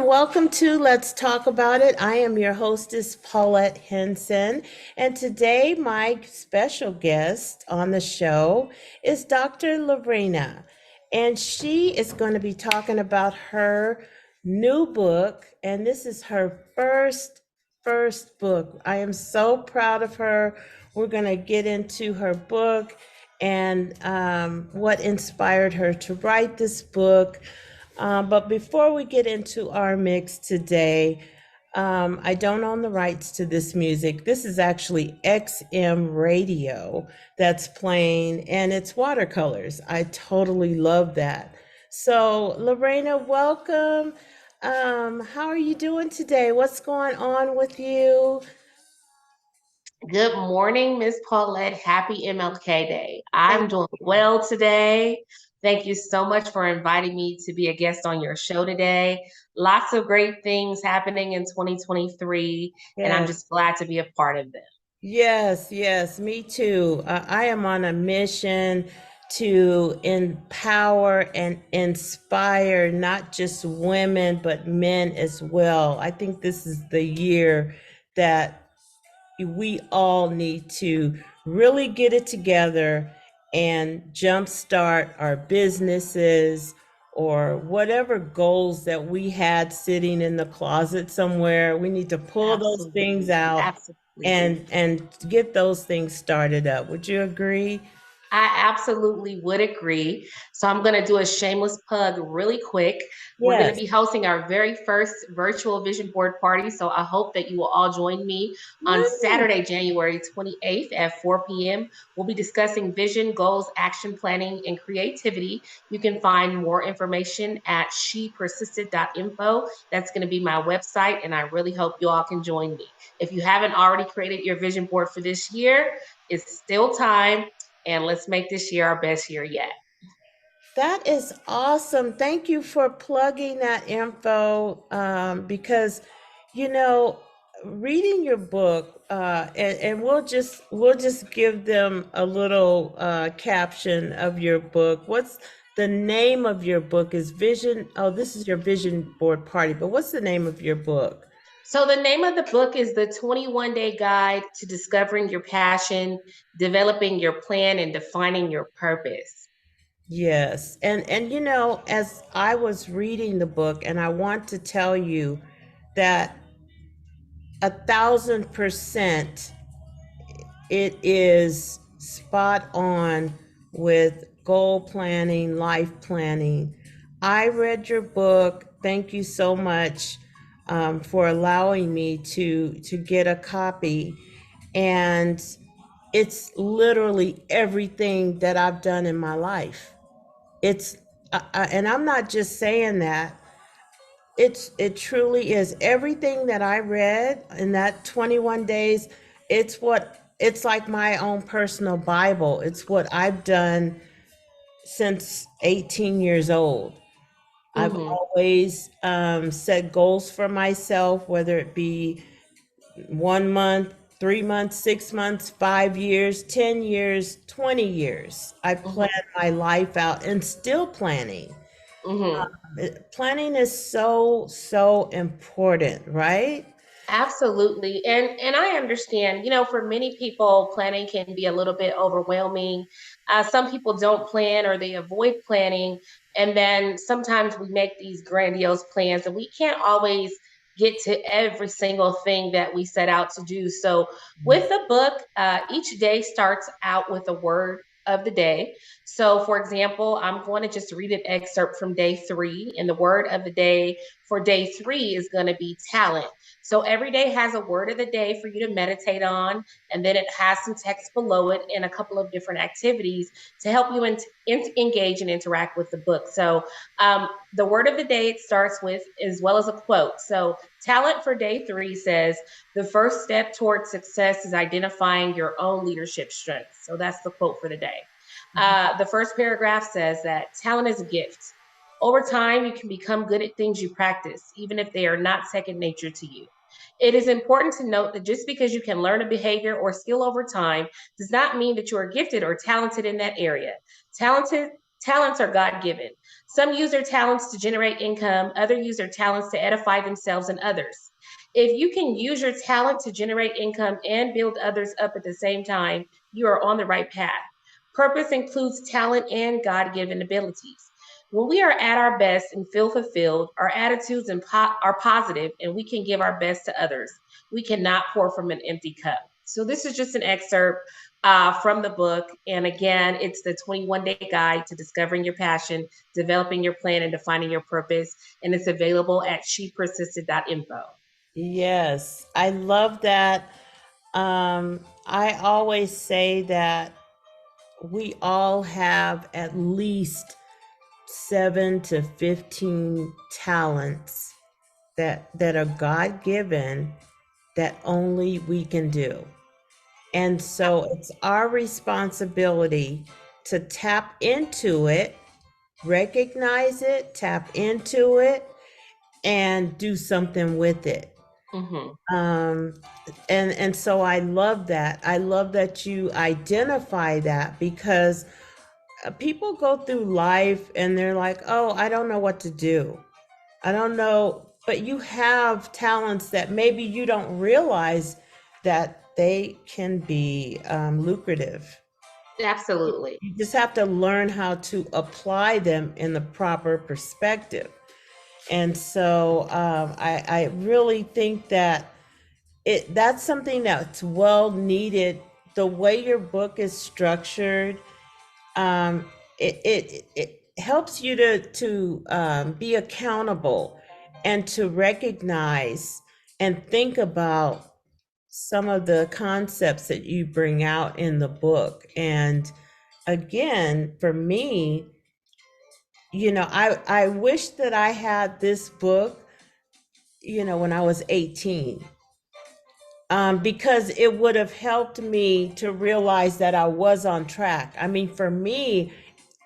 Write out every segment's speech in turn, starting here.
Welcome to Let's Talk About It. I am your hostess, Paulette Henson, and today my special guest on the show is Dr. Lorena, and she is going to be talking about her new book, and this is her first book. I am so proud of her. We're going to get into her book and what inspired her to write this book. But before we get into our mix today, I don't own the rights to this music. This is actually XM radio that's playing, and it's watercolors. I totally love that. So, Lorena, welcome. How are you doing today? What's going on with you? Good morning, Miss Paulette. Happy MLK Day. Thank I'm doing well today. Thank you so much for inviting me to be a guest on your show today. Lots of great things happening in 2023, and I'm you. just glad to be a part of them. Yes, me too. I am on a mission to empower and inspire not just women, but men as well. I think this is the year that we all need to really get it together and jumpstart our businesses or whatever goals that we had sitting in the closet somewhere. We need to pull those things Absolutely. out Absolutely. and get those things started up. Would you agree? I absolutely would agree. So I'm going to do a shameless plug really quick. We're going to Yes. be hosting our very first virtual vision board party. So I hope that you will all join me on Nice. Saturday, January 28th at 4 p.m. We'll be discussing vision, goals, action planning, and creativity. You can find more information at shepersisted.info. That's going to be my website, and I really hope you all can join me. If you haven't already created your vision board for this year, it's still time, and let's make this year our best year yet. That is awesome. Thank you for plugging that info because, you know, reading your book and we'll just give them a little caption of your book. What's the name of your book? Is Vision? Oh, this is your vision board party. But what's the name of your book? So, the name of the book is The 21-Day Guide to Discovering Your Passion, Developing Your Plan, and Defining Your Purpose. Yes. And as I was reading the book, and I want to tell you that 1,000% it is spot on with goal planning, life planning. I read your book. Thank you so much for allowing me to get a copy, and it's literally everything that I've done in my life. It's and I'm not just saying that. It truly is everything that I read in that 21 days. It's like my own personal Bible. It's what I've done since 18 years old. I've Mm-hmm. always set goals for myself, whether it be 1 month, 3 months, 6 months, 5 years, 10 years, 20 years. I planned Mm-hmm. my life out and still planning. Mm-hmm. Planning is so important, right? Absolutely. And I understand, for many people, planning can be a little bit overwhelming. Some people don't plan or they avoid planning. And then sometimes we make these grandiose plans and we can't always get to every single thing that we set out to do. So with the book, each day starts out with a word of the day. So, for example, I'm going to just read an excerpt from day 3, and the word of the day for day 3 is going to be talent. So every day has a word of the day for you to meditate on, and then it has some text below it and a couple of different activities to help you engage and interact with the book. So the word of the day it starts with, as well as a quote. So talent for day 3 says, "The first step towards success is identifying your own leadership strengths." So that's the quote for the day. The first paragraph says that talent is a gift. Over time, you can become good at things you practice, even if they are not second nature to you. It is important to note that just because you can learn a behavior or skill over time does not mean that you are gifted or talented in that area. Talented Talents are God given. Some use their talents to generate income, others use their talents to edify themselves and others. If you can use your talent to generate income and build others up at the same time, you are on the right path. Purpose includes talent and God given abilities. When we are at our best and feel fulfilled, our attitudes are positive and we can give our best to others. We cannot pour from an empty cup. So, this is just an excerpt from the book. And again, it's the 21-day guide to discovering your passion, developing your plan, and defining your purpose. And it's available at shepersisted.info. Yes, I love that. I always say that we all have at least 7 to 15 talents that are God given that only we can do. And so it's our responsibility to tap into it, recognize it, tap into it, and do something with it. Mm-hmm. Um, and so I love that. I love that you identify that because people go through life and they're like, "Oh, I don't know what to do. I don't know." But you have talents that maybe you don't realize that they can be lucrative. Absolutely. You just have to learn how to apply them in the proper perspective. And so I really think that that's something that's well needed. The way your book is structured, um, it helps you to be accountable and to recognize and think about some of the concepts that you bring out in the book. And again, for me, I wish that I had this book, when I was 18, because it would have helped me to realize that I was on track. I mean, for me,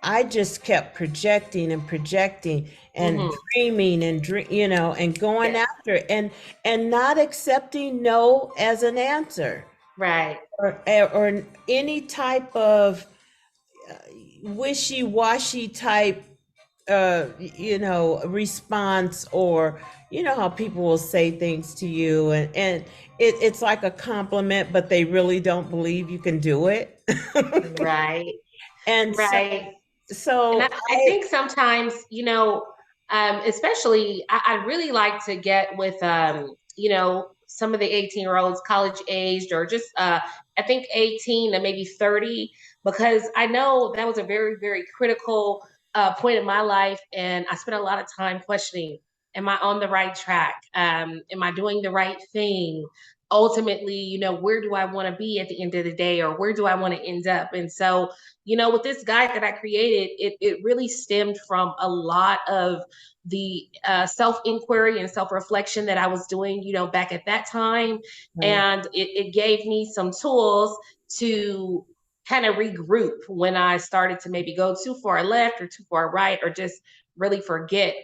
I just kept projecting and projecting and Mm-hmm. dreaming and and going Yes. after it and not accepting no as an answer, Right. or any type of wishy-washy type response, or how people will say things to you, and it's like a compliment, but they really don't believe you can do it. Right. And so Right. And so I think sometimes, especially I really like to get with, some of the 18-year-olds, college aged, or just, I think 18 to maybe 30, because I know that was a very, very critical point in my life. And I spent a lot of time questioning, am I on the right track? Am I doing the right thing? Ultimately, where do I want to be at the end of the day, or where do I want to end up? And so, with this guide that I created, it really stemmed from a lot of the self inquiry and self reflection that I was doing, back at that time. right, And it gave me some tools to kind of regroup when I started to maybe go too far left or too far right, or just really forget,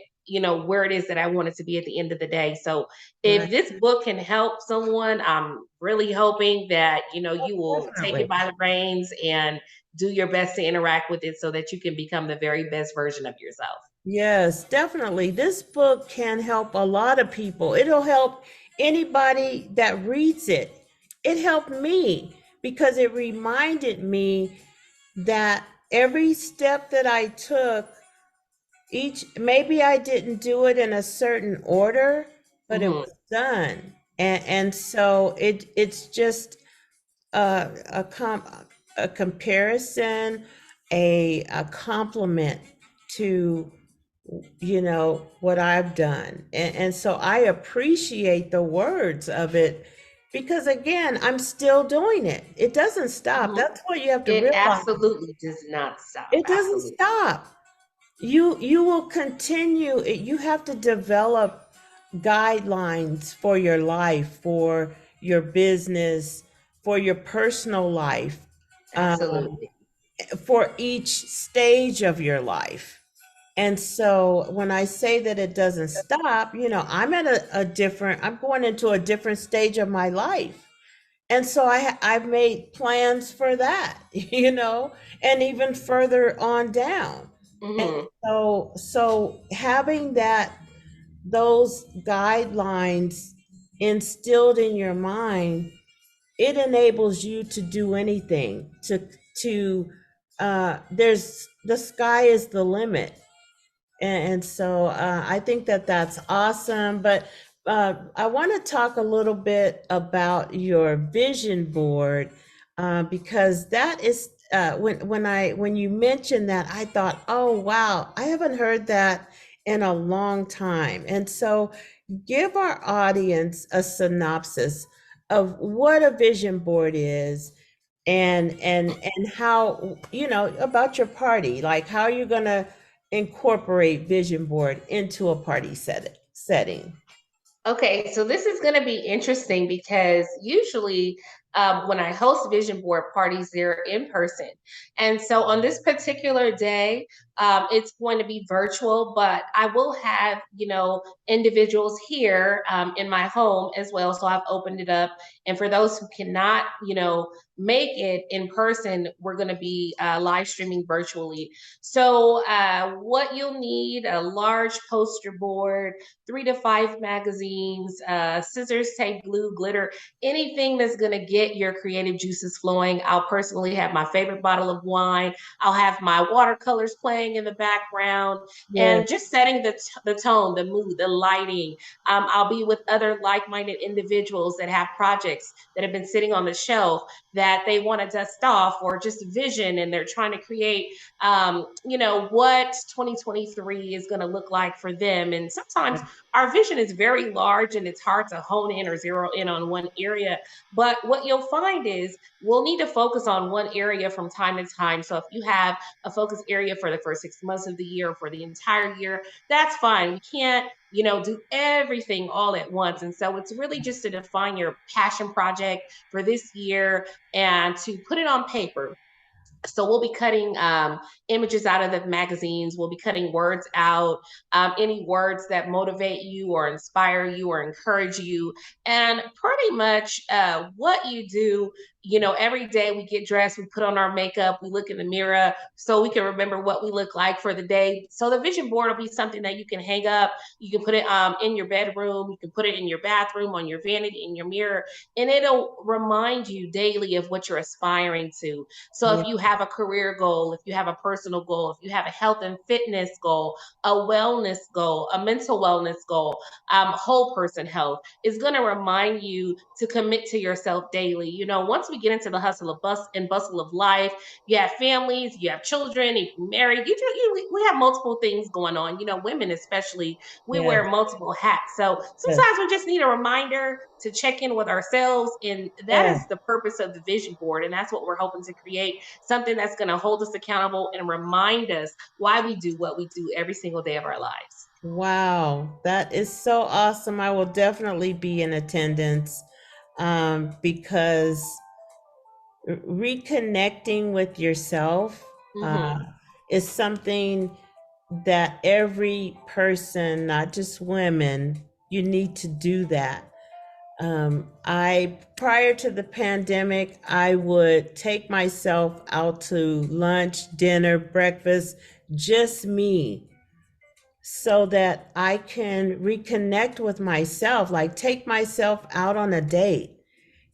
where it is that I wanted to be at the end of the day. So right, if this book can help someone, I'm really hoping that, you will take definitely. it by the reins and do your best to interact with it so that you can become the very best version of yourself. Yes, definitely. This book can help a lot of people. It'll help anybody that reads it. It helped me because it reminded me that every step that I took, maybe I didn't do it in a certain order, but it Hmm. was done. And so it's just a a comparison, a compliment to what I've done. And so I appreciate the words of it because again, I'm still doing it. It doesn't stop. Hmm. That's what you have to It realize. absolutely does not stop. It doesn't Absolutely. stop. You will continue. You have to develop guidelines for your life, for your business, for your personal life, um, Absolutely. for each stage of your life. And so when I say that it doesn't stop, I'm at I'm going into a different stage of my life. And so I've made plans for that, and even further on down. And Hmm. so having those guidelines instilled in your mind, it enables you to do anything. To There's the sky is the limit. And so I think that that's awesome. But I want to talk a little bit about your vision board, because that is when you mentioned that, I thought, oh wow, I haven't heard that in a long time. And so give our audience a synopsis of what a vision board is, and how, about your party, like how you're going to incorporate vision board into a party setting. Okay, so this is going to be interesting because usually when I host vision board parties, they're in person. And so on this particular day, it's going to be virtual, but I will have, individuals here in my home as well. So I've opened it up. And for those who cannot, make it in person, we're going to be live streaming virtually. So what you'll need: a large poster board, 3 to 5 magazines, scissors, tape, glue, glitter, anything that's going to get your creative juices flowing. I'll personally have my favorite bottle of wine. I'll have my watercolors playing in the background Yeah, and just setting the tone, the mood, the lighting. I'll be with other like minded individuals that have projects that have been sitting on the shelf that they want to dust off, or just vision, and they're trying to create what 2023 is going to look like for them. And sometimes our vision is very large and it's hard to hone in or zero in on one area. But what you'll find is we'll need to focus on one area from time to time. So if you have a focus area for the first 6 months of the year or for the entire year, that's fine. We can't, do everything all at once. And so it's really just to define your passion project for this year and to put it on paper. So we'll be cutting images out of the magazines. We'll be cutting words out, any words that motivate you or inspire you or encourage you. And pretty much what you do, every day we get dressed, we put on our makeup, we look in the mirror so we can remember what we look like for the day. So the vision board will be something that you can hang up. You can put it in your bedroom. You can put it in your bathroom, on your vanity, in your mirror, and it'll remind you daily of what you're aspiring to. So yeah, if you have a career goal, if you have a personal goal, if you have a health and fitness goal, a wellness goal, a mental wellness goal, whole person health, is going to remind you to commit to yourself daily. Once we get into the hustle of bus and bustle of life, you have families, you have children, if you're married, we have multiple things going on. Women especially, we yeah, wear multiple hats. So yeah, sometimes we just need a reminder to check in with ourselves. And that yeah. is the purpose of the vision board. And that's what we're hoping to create: something that's going to hold us accountable and remind us why we do what we do every single day of our lives. Wow, that is so awesome. I will definitely be in attendance, because reconnecting with yourself uh, Hmm. is something that every person, not just women, you need to do that. I Prior to the pandemic, I would take myself out to lunch, dinner, breakfast, just me, so that I can reconnect with myself, like take myself out on a date,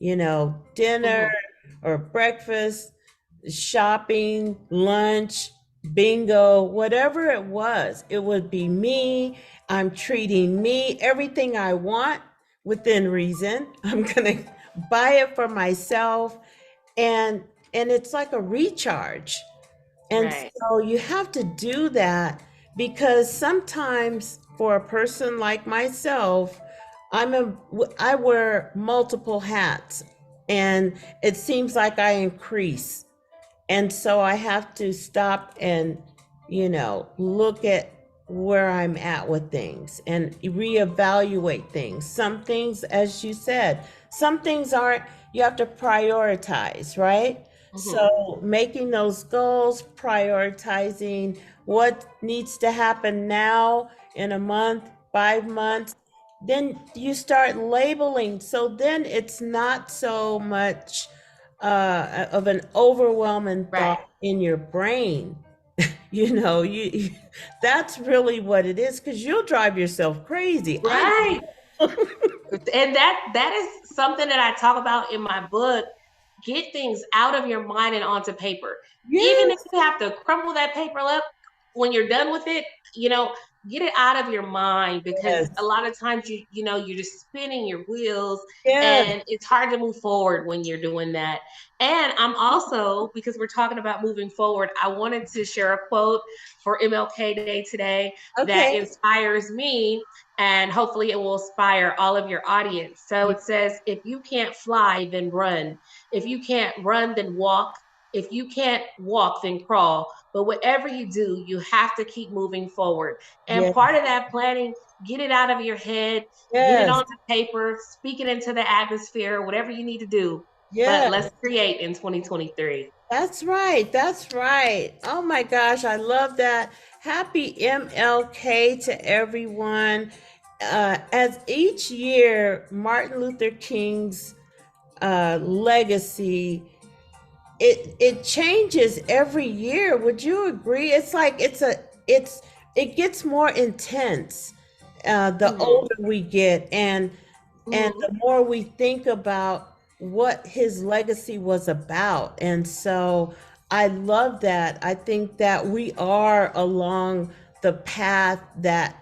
dinner Hmm. or breakfast, shopping, lunch, bingo, whatever it was. It would be me. I'm treating me, everything I want within reason. I'm going to buy it for myself, and it's like a recharge. And Right. so you have to do that, because sometimes for a person like myself, I wear multiple hats, and it seems like I increase. And so I have to stop and, look at where I'm at with things and reevaluate things. Some things, as you said, some things aren't, you have to prioritize, right? Hmm. So making those goals, prioritizing what needs to happen now, in a month, 5 months, then you start labeling. So then it's not so much of an overwhelming thought Right. in your brain. that's really what it is because you'll drive yourself crazy. I know. Right. And that is something that I talk about in my book. Get things out of your mind and onto paper. Even if Yes, you have to crumple that paper up when you're done with it, you know, get it out of your mind because a yes, lot of times you're just spinning your wheels yes. and it's hard to move forward when you're doing that. And I'm also, because we're talking about moving forward, I wanted to share a quote for MLK Day today that Okay. inspires me and hopefully it will inspire all of your audience. So it says, if you can't fly, then run. If you can't run, then walk. If you can't walk, then crawl. But whatever you do, you have to keep moving forward. And Yes, part of that planning, get it out of your head, get it yes, onto paper, speak it into the atmosphere, whatever you need to do. But yes. let's create in 2023. That's right. That's right. Oh my gosh, I love that. Happy MLK to everyone. As each year, Martin Luther King's legacy it changes every year. Would you agree? It's like it gets more intense the Mm-hmm. older we get, and Mm-hmm. the more we think about what his legacy was about. And so I love that. I think that we are along the path that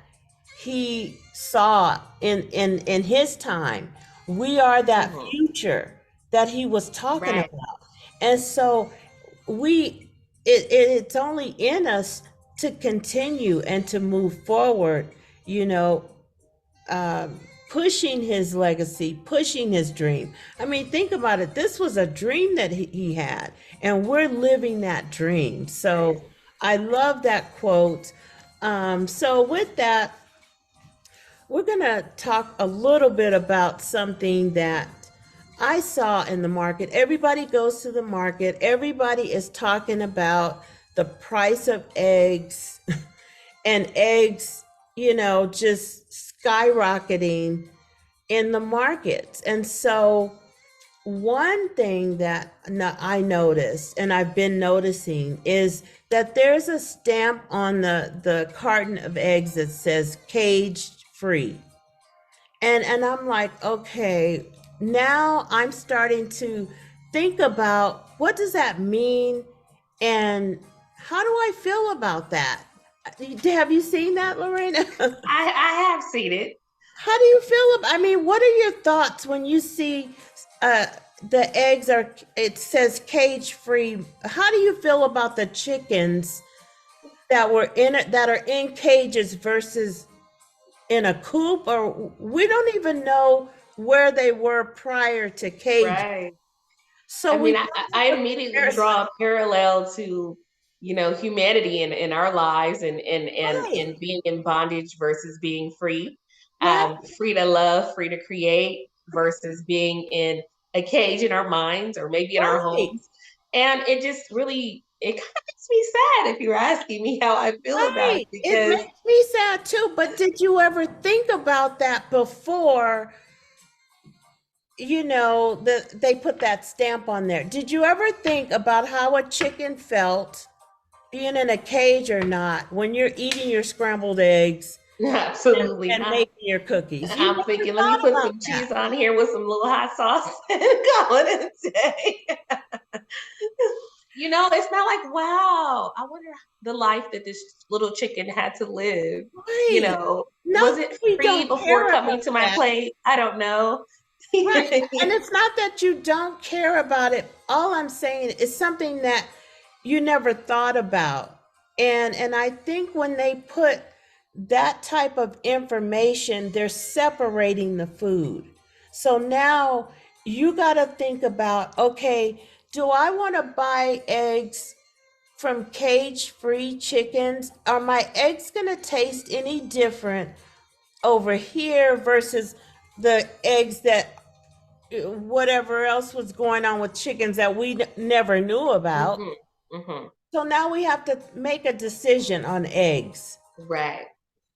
he saw in his time. We are that Mm-hmm. future that he was talking Right. about. And so it's only in us to continue and to move forward, you know, um, pushing his legacy, pushing his dream. I mean, think about it. This was a dream that he had, and we're living that dream. So Right. I love that quote. So, with that, we're going to talk a little bit about something that I saw in the market. Everybody goes to the market, everybody is talking about the price of eggs and eggs, just skyrocketing in the markets. And so, one thing that I noticed and I've been noticing is that there's a stamp on the carton of eggs that says cage free. And I'm like, okay, now I'm starting to think about what does that mean and how do I feel about that? Have you seen that, Lorena? I have seen it. How do you feel about, I mean, what are your thoughts when you see uh the eggs are, it says cage free? How do you feel about the chickens that were in it, that are in cages versus in a coop, or we don't even know where they were prior to cage. Right. So I we mean, know I the immediately comparison. draw a parallel to, humanity in our lives and Right, being in bondage versus being free. right, Free to love, free to create versus being in a cage in our minds or maybe in our right, homes. And it kind of makes me sad if you're asking me how I feel about it right. It because makes me sad too, but did you ever think about that before, that they put that stamp on there? Did you ever think about how a chicken felt being in a cage or not when you're eating your scrambled eggs and, absolutely and not. making your cookies? You I'm never thinking, let me thought put about some that. cheese on here with some little hot sauce and call it a day. It's not like, wow, I wonder the life that this little chicken had to live. Right. Not Was that it we free don't before care coming about to my that. plate? I don't know. Right. And it's not that you don't care about it. All I'm saying is something that you never thought about. And I think when they put that type of information, they're separating the food. So now you got to think about, okay, do I want to buy eggs from cage-free chickens? Are my eggs going to taste any different over here versus the eggs that whatever else was going on with chickens that we never knew about? Hmm. Hmm. So now we have to make a decision on eggs. Right.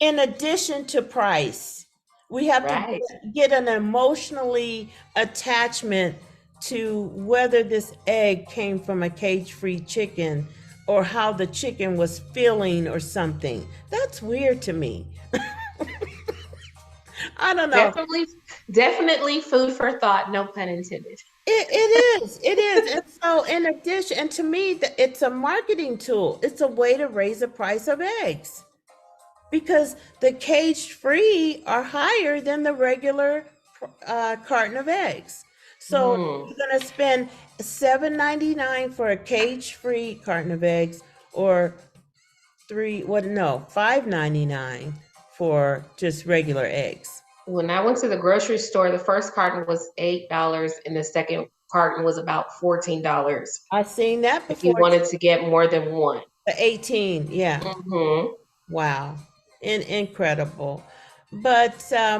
In addition to price, we have to Right. get an emotionally attachment to whether this egg came from a cage-free chicken or how the chicken was feeling or something. That's weird to me. I don't know. Definitely, definitely food for thought, no pun intended. It is. And so, in addition, and to me, it's a marketing tool. It's a way to raise the price of eggs because the cage free are higher than the regular carton of eggs. So Mm. you're gonna spend $7.99 for a cage free carton of eggs, or three what no $5.99 for just regular eggs. When I went to the grocery store, the first carton was $8 and the second carton was about $14 I've seen that if you before. wanted to get more than one. The 18, yeah. Hmm. Wow, incredible. But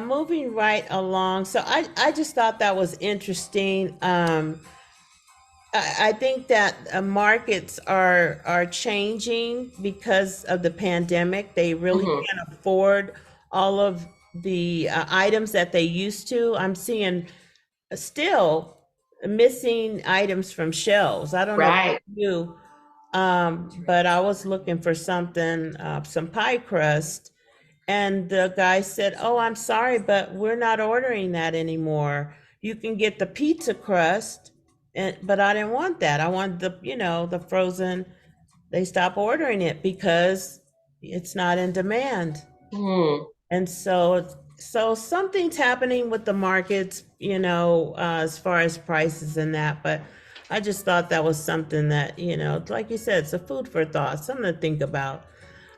moving right along, so I just thought that was interesting. I think that markets are changing because of the pandemic. They really Hmm. can't afford all of the items that they used to. I'm seeing still missing items from shelves. I don't know about Right. you, but I was looking for something, some pie crust, and the guy said, "Oh, I'm sorry, but we're not ordering that anymore. You can get the pizza crust." And but I didn't want that. I wanted the frozen. They stopped ordering it because it's not in demand. Mm. And so something's happening with the markets, as far as prices and that. But I just thought that was something that, like you said, it's a food for thought, something to think about.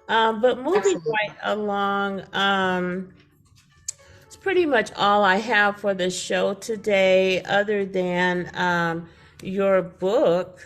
But moving Absolutely. right along, it's pretty much all I have for the show today, other than your book.